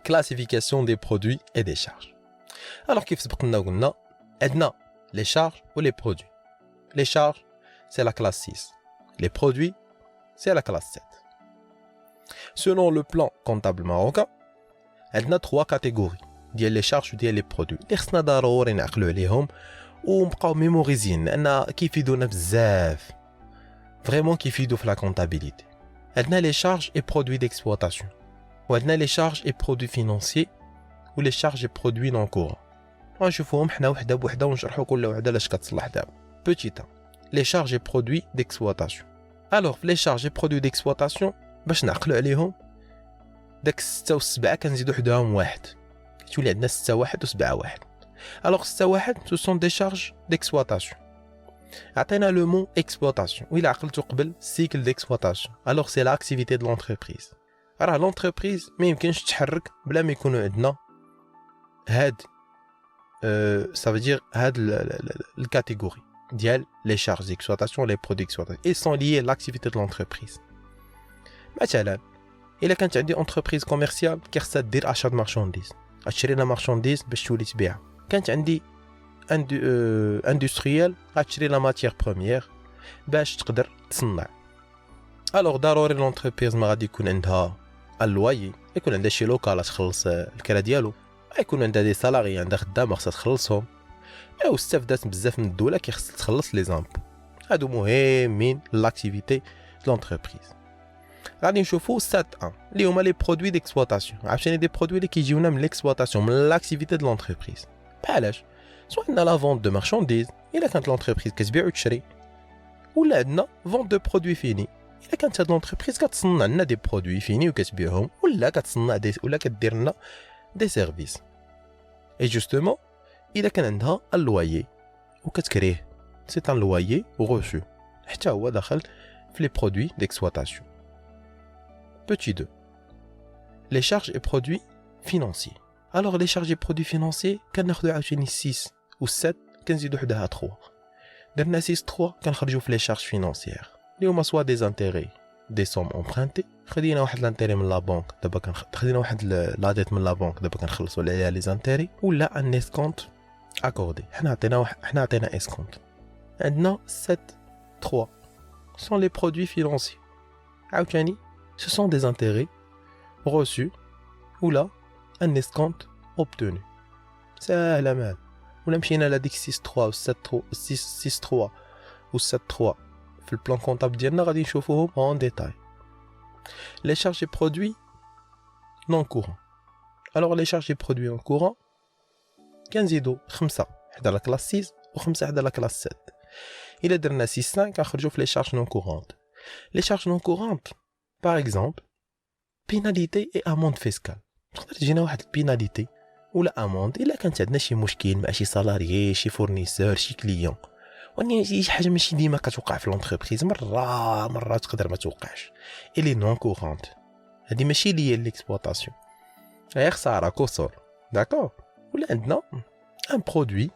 classification des produits et des charges. Alors كيف سبقنا وقلنا عندنا les charges ou les produits. Les charges c'est la classe 6. Les produits c'est la classe 7. Selon le plan comptable marocain, عندنا 3 catégories ديال les charges وديال les produits. اللي خصنا ضروري نعقلوا عليهم ونبقاو ميموريزين لان كيفيدونا بزاف. Vraiment كيفيدوا في la comptabilité. عندنا les charges et produits d'exploitation. وعندنا les charges et produits financiers ou les charges et produits non courants. غنشوفوهم حنا وحده بوحده ونشرحوا كل وحده لاش كتصلح دابا. Petit 1. Les charges et produits d'exploitation. Alors les charges et produits d'exploitation باش نعقلوا عليهم داك 6 و 7 كنزيدوا حداهم واحد. كتولي عندنا 6 واحد و 7 واحد. Alors 6 واحد ce sont des charges d'exploitation. عطينا le mot exploitation. وإلا عقلتو قبل cycle d'exploitation. Alors c'est l'activité de l'entreprise. راه l'entreprise ما يمكنش تحرك بلا ما يكونوا عندنا هاد ça veut dire هاد الكاتيجوري ديال les charges d'exploitation les produits d'exploitation. Ils sont liés à l'activité de l'entreprise. مثلا إلا كانت عندي entreprise commerciale كيخصها دير achat de marchandises. غتشري لا marchandise باش تولي تبيعها. كانت عندي industriel غتشري لا ماتيير بروميير باش تقدر تصنع. الوغ ضروري لونتربريز ما غادي يكون عندها اللوايي، يكون عندها شي لوكال تخلص الكرا ديالو، يكون عندها دي سالاري عندها خدامه خصها تخلصهم، او استفدات بزاف من الدوله كيخص تخلص لي زامبو. هادو مهمين لاكتيفيتي لونتربريز. غادي نشوفوا سات 1 اللي هما لي برودوي ديكسبلوطاسيون. عرفتي دي برودوي اللي كيجيونا من ليكسبلوطاسيون من لاكتيفيتي د لونتربريز. بحالاش سواء عندنا لا فونت دو مارشانديز الا كانت لونتربريز كتبيع وتشري، ولا عندنا فونت دو برودوي فيني الا كانت هاد لونتربريز كتصنع لنا دي برودوي فيني وكتبيعهم، ولا كتصنع دي ولا كدير لنا دي سيرفيس. اي جوستومون الا كان عندها اللوايي وكتكريه سي ان لوايي غوشو، حتى هو داخل في لي برودوي ديكسبلوطاسيون. Petit 2. Les charges et produits financiers. Alors les charges et produits financiers كناخذوا عاوتاني 6 و 7 كنزيدوا حداها 3. درنا 6 3 كنخرجوا في les charges financières اللي هما soit des intérêts des sommes empruntées. خدينا واحد لانتيري من لا بنك دابا خدينا واحد لا ديت من لا بنك دابا كنخلصوا عليها لي زانتيري، ولا ان اسكونت اكوردي حنا عطينا اسكونت. عندنا 7 3 sont les produits financiers. عاوتاني ce sont des intérêts reçus ou là un escompte obtenu. سهلة مال. ولا مشينا لهاديك 6 3 و 7 3 6 3 و 7 3 في البلان كونطابل ديالنا غادي نشوفوهم en détail. Les charges et produits non courants. Alors les charges et produits non courants كنزيدو 5 حدا لا كلاس 6 و 5 حدا لا كلاس 7. إلا درنا 6 5 كنخرجوا في les charges non courantes. Les charges non courantes par exemple pénalité et amende fiscale. تقدر تجينا واحد البيناليتي ولا اموند الا كانت عندنا شي مشكل مع شي سالاريي شي فورنيسور شي كليون، واني شي حاجه ماشي ديما كتوقع في لونتربريز، مره تقدر ما توقعش. الي نون كورونت هذه ماشي ليا ليكسبلوطاسيون، غير خساره كسور داكور. ولا عندنا ان برودوي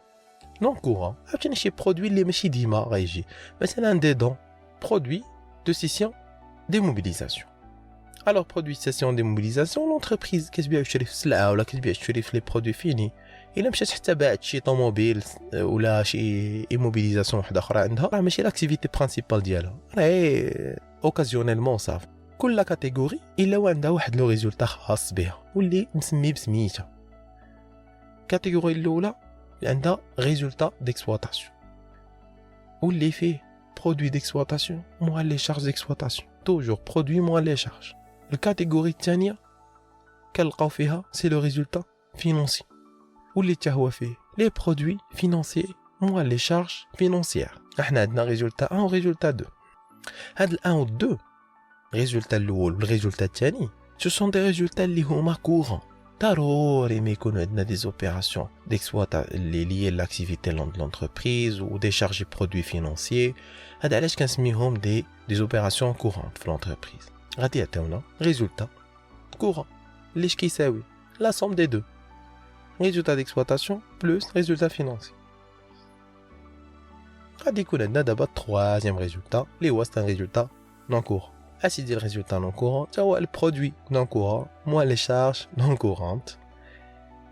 نون كورون، عرفتي شي برودوي اللي ماشي ديما غيجي، مثلا دي دون برودوي دو سيسيون démobilisation. Alors produit de cession démobilisation l'entreprise كتبيع وتشري في السلعه ولا كتبيع وتشري في لي برودوي فيني. الا مشات حتى باعت شي طوموبيل ولا شي ايموبيليزاسيون وحده اخرى عندها، راه ماشي لاكتيفيتي برينسيبال ديالها، راه اوكازيونيلمون صافي. كل كاتيجوري الا عندها واحد لو ريزولتا خاص بها واللي مسمي بسميتها. كاتيجوري الاولى عندها ريزولتا ديكسبلوطاسيون واللي فيه produit d'exploitation moins les charges d'exploitation. Toujours produit moins les charges. La catégorie الثانية كنلقاو فيها c'est le résultat financier. واللي حتى هو فيه les produits financiers moins les charges financières. احنا عندنا résultat 1 و résultat 2. هاد ال 1 و 2 résultat الاول والريزولتا الثاني ce sont des résultats اللي هما courants. ضروري ما يكون عندنا des opérations d'exploitation اللي liées à l'activité de l'entreprise ou des charges et produits financiers. هذا علاش كنسميهم des opérations courantes في l'entreprise. غادي يعطيونا résultat courant اللي كيساوي la somme des deux résultat d'exploitation plus résultat financier. غادي يكون عندنا دابا troisième résultat اللي هو c'est un résultat non courant. Assis le résultat non courant, tu vois le produit non courant, moins les charges non courantes.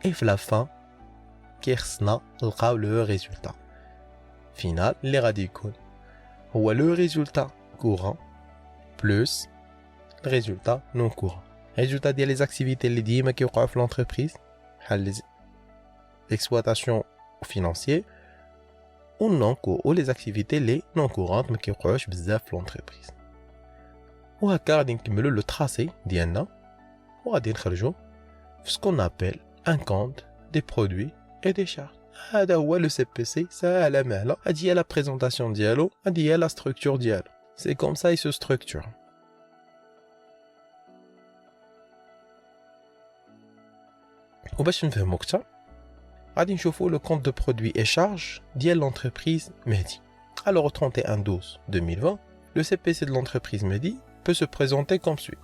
Et à la fin, qu'est-ce le résultat final, les radicaux. Ou le résultat courant plus le résultat non courant. Résultat des activités les dîmes qui occurrent dans l'entreprise, l'exploitation financière, ou non ou les activités les non courantes mais qui occurrent dans l'entreprise. وهكا غادي نكملوا لو تراسي ديالنا وغادي نخرجوا في ce qu'on appelle un compte des produits et des charges. هذا هو لو سي بي سي ساهله مهله. هذه هي لا بريزونطاسيون ديالو، هذه هي لا ستركتور ديالو. سي كوم سا يسو ستركتور. وباش نفهموا اكثر غادي نشوفوا لو كونت دو برودوي اي شارج ديال لونتربريز مهدي. Alors au 31/12/2020, le CPC de l'entreprise Mehdi peut se présenter comme suit.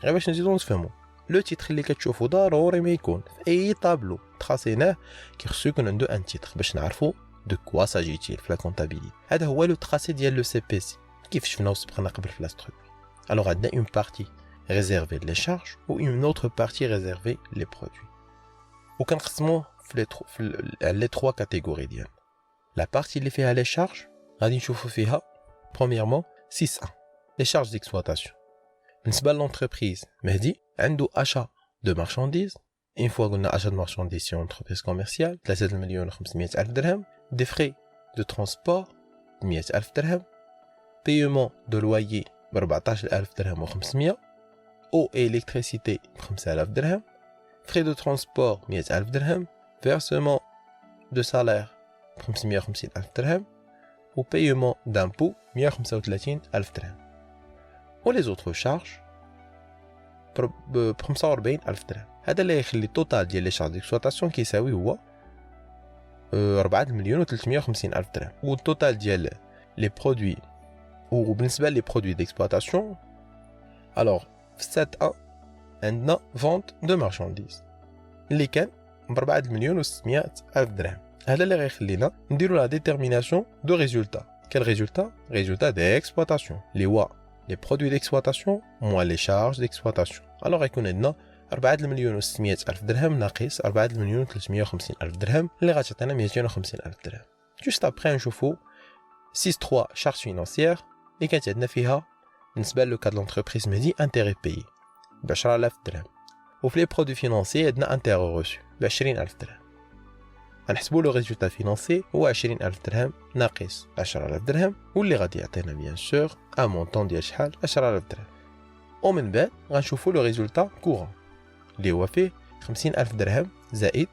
Le titre اللي كتشوفوا ضروري ما يكون في اي طابلو تراسيناه كيخصو يكون عنده ان تيتر باش نعرفوا دو كوا ساجيتيل في لا كونطابيليتي. هذا هو لو تراسي ديال لو سي بي سي كيف شفنا وسبقنا قبل في لا ستركتور. الوغ عندنا اون بارتي ريزيرفي لي شارج و اون اوتر بارتي ريزيرفي لي برودوي. وكنقسموه في لي 3 كاتيجوري ديال لا بارتي اللي فيها لي شارج. غادي نشوفوا فيها premièrement 6.1 les charges d'exploitation. بالنسبه للونتربريز مهدي عنده achat de marchandises. une fois قلنا achat de marchandises sur entreprise commerciale 3,500,000 درهم. des frais de transport 100,000 درهم. paiement de loyer ب 14,000 درهم و500. eau et électricité ب 5,000 درهم. frais de transport 100,000 درهم. versement de salaire ب 550,000 درهم. ou paiement d'impôts 135,000 درهم. و les autres charges ب 45,000 درهم. هذا اللي يخلي التوتال ديال لي شارج ديكسبلوطاسيون كيساوي هو 4,350,000 درهم. و التوتال ديال لي برودوي وبالنسبه لي برودوي ديكسبلوطاسيون الوغ في 7.1 عندنا فونت دو مارشانديز اللي كان ب 4,600,000 درهم. هذا اللي غيخلينا نديرو لا ديتيرميناسيون دو ريزولتا. quel résultat? Résultat d'exploitation. Les les produits d'exploitation moins les charges d'exploitation. Alors يكون عندنا 4,600,000 درهم ناقص 4,350,000 درهم اللي غتعطينا 250,000 درهم. Juste après نشوفوا 6.3 charges financières اللي كانت عندنا فيها بالنسبه لو كاد لونتربريز مهدي intérêt payé ب 10,000 درهم. وفي لي برودوي فينانسيي عندنا intérêt reçu ب 20,000 درهم. غنحسبوا لو ريزولتا فينانسي هو 20,000 درهم ناقص 10,000 درهم واللي غادي يعطينا بيان سور ان مونطون ديال شحال 10,000 درهم. ومن بعد غنشوفوا لو ريزولتا كورون اللي هو فيه 50,000 درهم زائد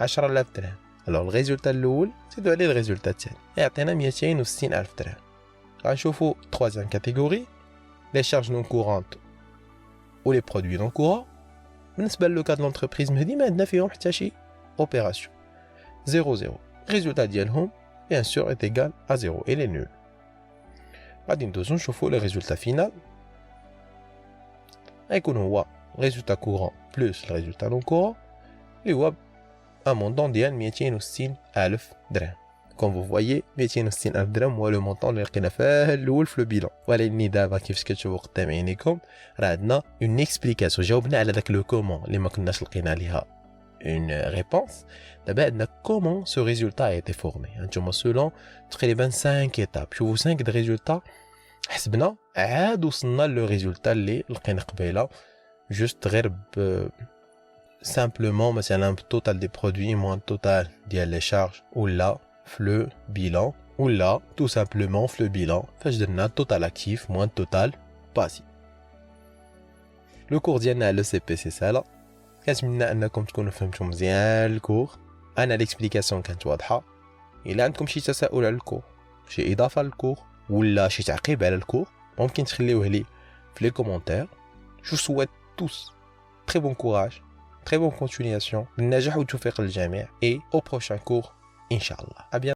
10,000 درهم. الوغ الريزولتا الاول زيدوا عليه الريزولتا الثاني يعطينا 260,000 درهم. غنشوفوا troisième كاتيجوري لي شارج نون كورونت و لي برودوي نون كورون. بالنسبه لو كاد لونتربريز مهدي ما عندنا فيهم حتى شي opération 0,0. résultat ديالهم bien sûr est égal à 0 il est nul. غادي ندوزو نشوفو le résultat final غيكون هو résultat courant plus le résultat non courant اللي هو un montant ديال 260,000 درهم. comme vous voyez 260,000 درهم هو le montant اللي لقينا فيه الاول في لو بيلون. ولكن دابا كيفاش كتشوفوا قدام عينيكم راه عندنا une explication جاوبنا على داك لو كومون اللي ما كناش لقينا ليها une réponse. D'abord, comment ce résultat a été formé? Selon تقريبا 5 étapes. شوفوا 5 résultats حسبنا عاد وصلنا le résultat اللي لقينا قبيله juste غير simplement مثلا total des produits moins total ديال les charges ولا في le bilan ولا tout simplement في le bilan فاش درنا total actif moins total passif. Le cours ديالنا على le CPC سالا. كنتمنى انكم تكونوا فهمتوا مزيان الكور. انا ليكسبليكاسيون كانت واضحه. الا عندكم شي تساؤل على الكور شي اضافه للكور ولا شي تعقيب على الكور ممكن تخليوه لي في لي كومونتير. جو سويت توس très bon courage, très bonne continuation بالنجاح والتوفيق للجميع et au prochain cours ان شاء الله.